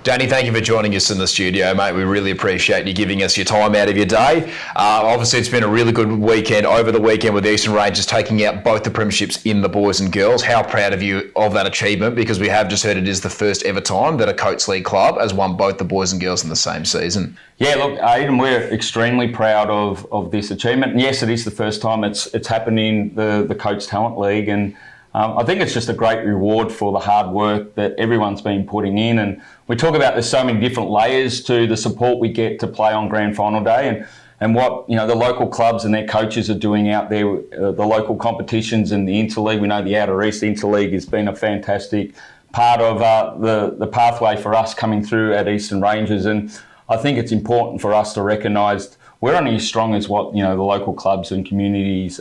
Danny, thank you for joining us in the studio, mate. We really appreciate you giving us your time out of your day. Obviously, it's been a really good weekend over the weekend with the Eastern Rangers taking out both the premierships in the boys and girls. How proud of you of that achievement, because we have just heard it is the first ever time that a Coates League club has won both the boys and girls in the same season. Yeah, look, Aidan, we're extremely proud of this achievement. And yes, it is the first time it's happened in the Coates Talent League. And I think it's just a great reward for the hard work that everyone's been putting in. And we talk about there's so many different layers to the support we get to play on grand final day, and what the local clubs and their coaches are doing out there, the local competitions and the Interleague. We know the Outer East Interleague has been a fantastic part of the pathway for us coming through at Eastern Rangers. And I think it's important for us to recognise we're only as strong as what the local clubs and communities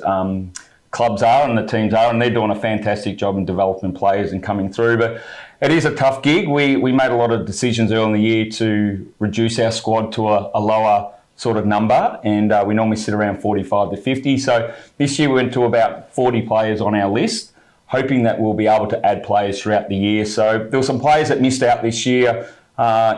clubs are and the teams are, and they're doing a fantastic job in developing players and coming through. But it is a tough gig. We made a lot of decisions early in the year to reduce our squad to a lower sort of number, and we normally sit around 45 to 50. So this year we went to about 40 players on our list, hoping that we'll be able to add players throughout the year. So there were some players that missed out this year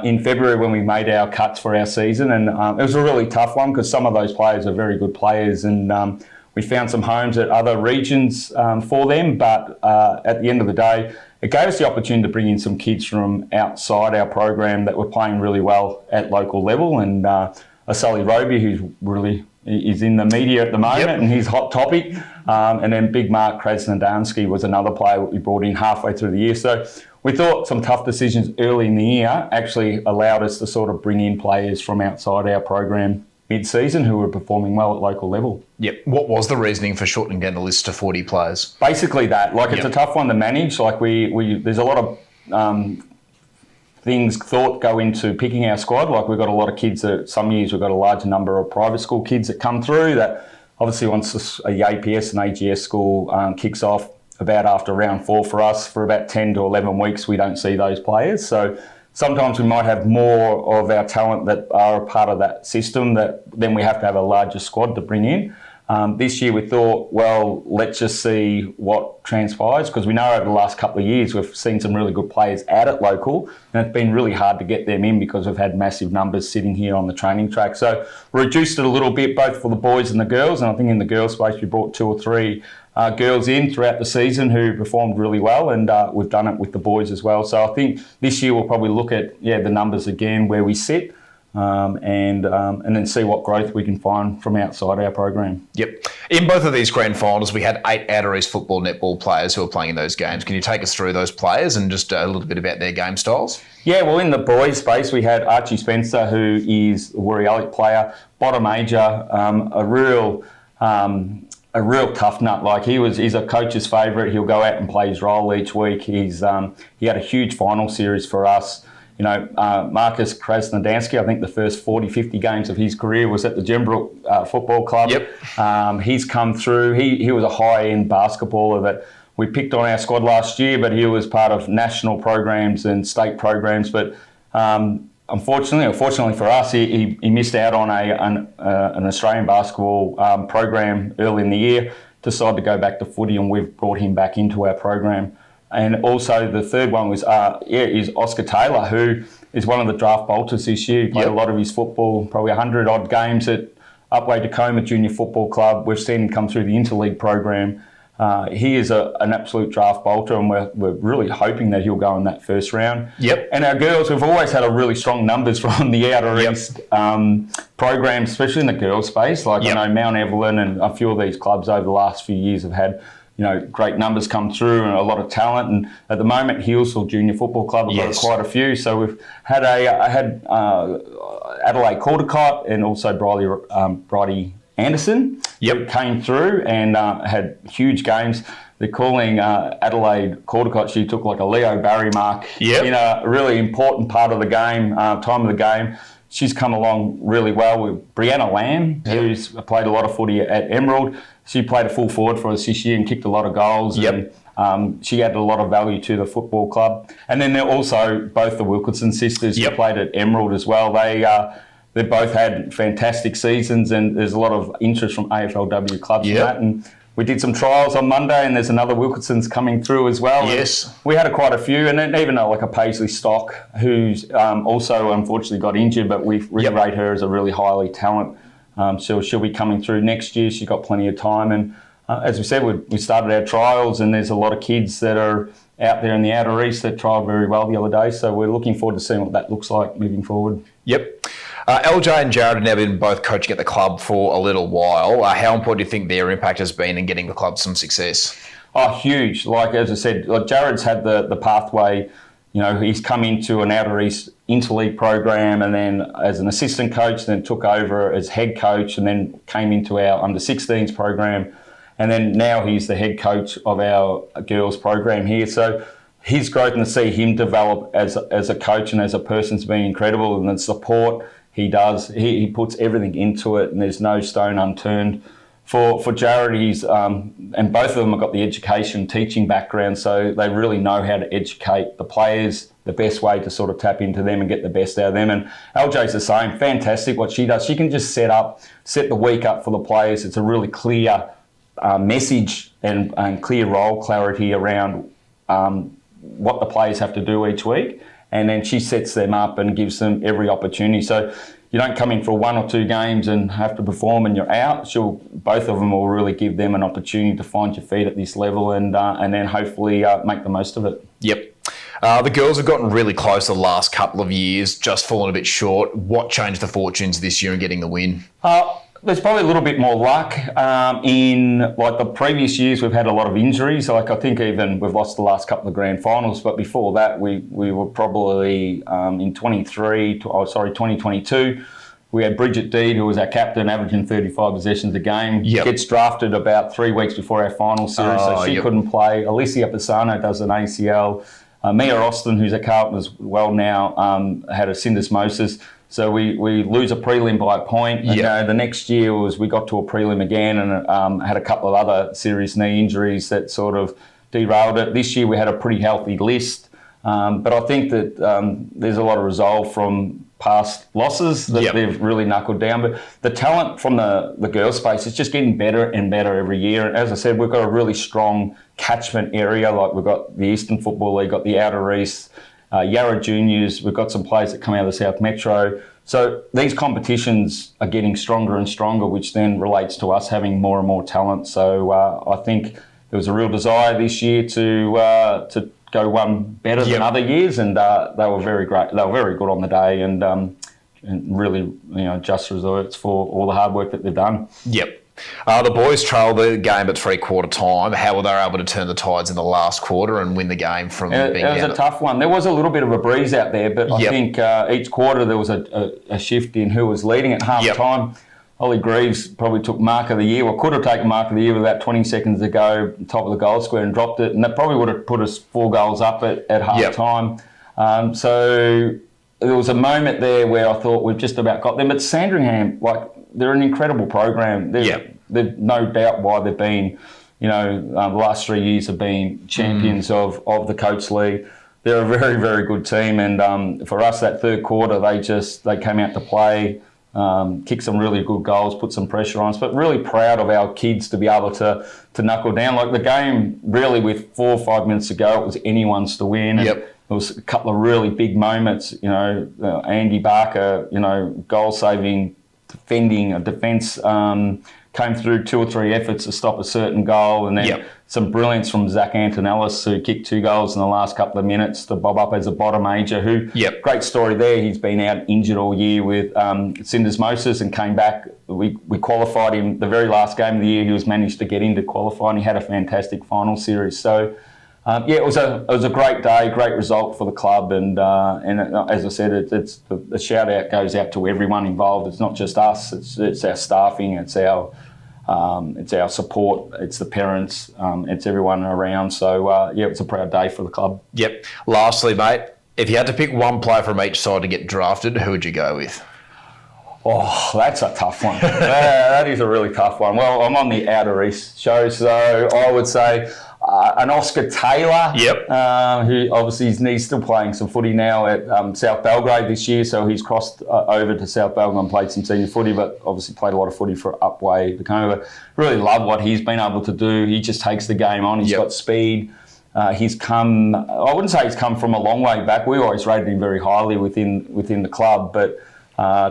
in February when we made our cuts for our season, and it was a really tough one because some of those players are very good players, and we found some homes at other regions for them, but at the end of the day, it gave us the opportunity to bring in some kids from outside our program that were playing really well at local level. And Sully Roby, who's really is in the media at the moment, and he's hot topic. And then Big Mark Krasnodarsky was another player we brought in halfway through the year. So we thought some tough decisions early in the year actually allowed us to sort of bring in players from outside our program mid-season who were performing well at local level. Yep. What was the reasoning for shortening down the list to 40 players? Basically that. It's a tough one to manage. There's a lot of things thought go into picking our squad. We've got a lot of kids that some years we've got a larger number of private school kids that come through that obviously once a APS and AGS school kicks off about after round 4 for us, for about 10 to 11 weeks, we don't see those players. So sometimes we might have more of our talent that are a part of that system that then we have to have a larger squad to bring in. This year we thought, well, let's just see what transpires, because we know over the last couple of years we've seen some really good players out at local, and it's been really hard to get them in because we've had massive numbers sitting here on the training track. So we reduced it a little bit, both for the boys and the girls, and I think in the girls space we brought 2 or 3 girls in throughout the season who performed really well, and we've done it with the boys as well. So I think this year we'll probably look at the numbers again where we sit, and then see what growth we can find from outside our program. Yep. In both of these grand finals, we had 8 Outer East football netball players who were playing in those games. Can you take us through those players and just a little bit about their game styles? Yeah, well, in the boys' space, we had Archie Spencer, who is a Warrialic player, bottom major, a real tough nut. He's a coach's favourite. He'll go out and play his role each week. He had a huge final series for us. Marcus Krasnodarsky, I think the first 40, 50 games of his career was at the Gembrook Football Club. Yep. He's come through. He was a high-end basketballer that we picked on our squad last year, but he was part of national programs and state programs. But unfortunately, or fortunately for us, he missed out on an Australian basketball program early in the year, decided to go back to footy, and we've brought him back into our program. And also the third one was is Oscar Taylor, who is one of the draft bolters this year. He played a lot of his football, probably 100-odd games at Upwey Tacoma Junior Football Club. We've seen him come through the Interleague program. He is an absolute draft bolter, and we're really hoping that he'll go in that first round. Yep. And our girls, we've always had a really strong numbers from the Outer East program, especially in the girls' space. I know Mount Evelyn and a few of these clubs over the last few years have had great numbers come through and a lot of talent. And at the moment, Healesville Junior Football Club have got quite a few. So we've had Adelaide Caldecott and also Bridie Anderson. Yep. Came through and had huge games. They're calling Adelaide Caldecott, she took like a Leo Barry mark in a really important part of the game, time of the game. She's come along really well with Brianna Lamb, who's played a lot of footy at Emerald. She played a full forward for us this year and kicked a lot of goals. And she added a lot of value to the football club. And then they're also both the Wilkinson sisters who played at Emerald as well. They both had fantastic seasons, and there's a lot of interest from AFLW clubs in that. And we did some trials on Monday, and there's another Wilkinson's coming through as well. Yes. We had quite a few, and then even like a Paisley Stock, who's also unfortunately got injured, but we rate her as a really highly talent. So she'll be coming through next year. She's got plenty of time. And as we said, we started our trials, and there's a lot of kids that are out there in the outer east that trialled very well the other day. So we're looking forward to seeing what that looks like moving forward. Yep. LJ and Jared have now been both coaching at the club for a little while. How important do you think their impact has been in getting the club some success? Oh, huge. Like, as I said, like Jared's had the pathway. You know, he's come into an Outer East interleague program, and then as an assistant coach, then took over as head coach, and then came into our under-16s program. And then now he's the head coach of our girls program here. So his growth, and to see him develop as a coach and as a person's been incredible. And the support he does, he puts everything into it, and there's no stone unturned. For Jared, he's and both of them have got the education teaching background, so they really know how to educate the players, the best way to sort of tap into them and get the best out of them. And LJ's the same, fantastic what she does. She can just set the week up for the players. It's a really clear message and clear role clarity around what the players have to do each week, and then she sets them up and gives them every opportunity. So you don't come in for 1 or 2 games and have to perform and you're out. Both of them will really give them an opportunity to find your feet at this level, and then hopefully make the most of it. Yep. The girls have gotten really close the last couple of years, just fallen a bit short. What changed the fortunes this year in getting the win? There's probably a little bit more luck. In like the previous years, we've had a lot of injuries. Like I think even we've lost the last couple of grand finals, but before that, we were probably in 2022. We had Bridget Deed, who was our captain, averaging 35 possessions a game. Yep. Gets drafted about 3 weeks before our final series, so she couldn't play. Alicia Pisano does an ACL. Mia Austin, who's a Carlton as well now, had a syndesmosis. So we lose a prelim by a point. And, the next year we got to a prelim again, and had a couple of other serious knee injuries that sort of derailed it. This year we had a pretty healthy list. But I think that there's a lot of resolve from past losses that they've really knuckled down. But the talent from the girls' space is just getting better and better every year. And as I said, we've got a really strong catchment area. Like we've got the Eastern Football League, got the Outer East, Yarra Juniors, we've got some players that come out of the South Metro. So these competitions are getting stronger and stronger, which then relates to us having more and more talent. So I think there was a real desire this year to go one better than other years, and they were very great. They were very good on the day, and really, just results for all the hard work that they've done. Yep. The boys trailed the game at 3/4 time. How were they able to turn the tides in the last quarter and win the game from being down? It was a tough one. There was a little bit of a breeze out there, but I think each quarter there was a shift in who was leading at half time. Ollie Greaves probably took mark of the year, or could have taken mark of the year with about 20 seconds to go, top of the goal square, and dropped it. And that probably would have put us 4 goals up at half time. So there was a moment there where I thought we've just about got them. But Sandringham, they're an incredible program. They've no doubt why they've been, the last 3 years have been champions of the Coates League. They're a very, very good team. And for us, that third quarter, they came out to play, kicked some really good goals, put some pressure on us, but really proud of our kids to be able to knuckle down. Like the game, really, with 4 or 5 minutes to go, it was anyone's to win. And there was a couple of really big moments, Andy Barker, goal-saving, defending a defence, came through 2 or 3 efforts to stop a certain goal, and then some brilliance from Zach Antonellis, who kicked 2 goals in the last couple of minutes to bob up as a bottom major, who, great story there. He's been out injured all year with syndesmosis and came back. We qualified him the very last game of the year. He was managed to get in to qualify, and he had a fantastic final series. So, it was a great day, great result for the club, and as I said, it's the shout out goes out to everyone involved. It's not just us; it's our staffing, it's our support, it's the parents, it's everyone around. So it's a proud day for the club. Yep. Lastly, mate, if you had to pick one player from each side to get drafted, who would you go with? Oh, that's a tough one. That is a really tough one. Well, I'm on the Outer East show, so I would say an Oscar Taylor, Yep. who obviously he's still playing some footy now at South Belgrade this year, so he's crossed over to South Belgrade and played some senior footy, but obviously played a lot of footy for Upwey. Really love what he's been able to do. He just takes the game on. He's got speed. He's come, I wouldn't say he's come from a long way back. We always rated him very highly within the club, but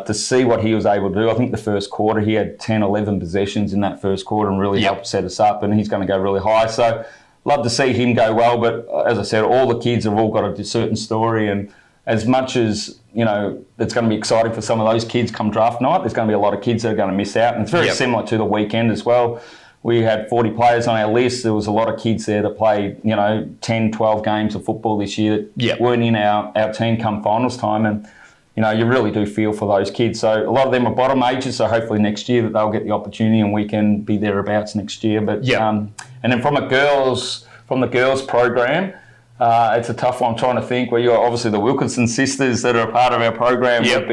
to see what he was able to do, I think the first quarter he had 10, 11 possessions in that first quarter and really helped set us up, and he's going to go really high. So love to see him go well, but as I said, all the kids have all got a certain story, and as much as, you know, it's going to be exciting for some of those kids come draft night, there's going to be a lot of kids that are going to miss out, and it's very similar to the weekend as well. We had 40 players on our list. There was a lot of kids there that played, 10, 12 games of football this year that weren't in our team come finals time, and you really do feel for those kids. So a lot of them are bottom ages, so hopefully next year that they'll get the opportunity and we can be thereabouts next year. But and then from the girls program, it's a tough one. I'm trying to think. Where you're obviously the Wilkinson sisters that are a part of our program would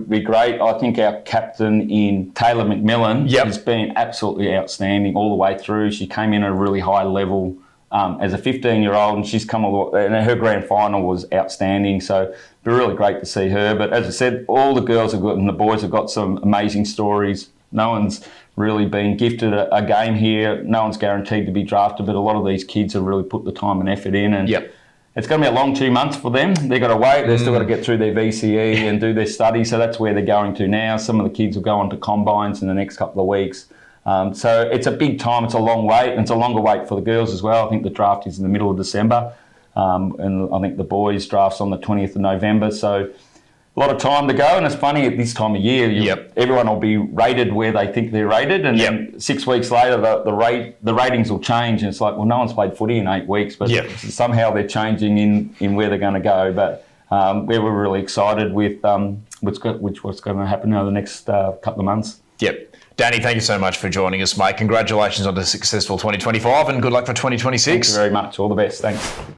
be great. I think our captain in Taylor McMillan has been absolutely outstanding all the way through. She came in at a really high level as a 15-year-old, and she's come and her grand final was outstanding. So it'd be really great to see her. But as I said, all the girls have got and the boys have got some amazing stories. No one's really been gifted a game here. No one's guaranteed to be drafted, but a lot of these kids have really put the time and effort in. And it's going to be a long 2 months for them. They've got to wait. They've still got to get through their VCE and do their study. So that's where they're going to now. Some of the kids will go on to combines in the next couple of weeks. So it's a big time. It's a long wait, and it's a longer wait for the girls as well. I think the draft is in the middle of December, and I think the boys' draft's on the 20th of November. So a lot of time to go, and it's funny at this time of year, everyone will be rated where they think they're rated, and then 6 weeks later the ratings will change, and it's like, well, no one's played footy in 8 weeks, but somehow they're changing in where they're going to go. But we were really excited with what's going to happen over the next couple of months. Danny, thank you so much for joining us, mate. Congratulations on the successful 2025 and good luck for 2026. Thank you very much. All the best. Thanks.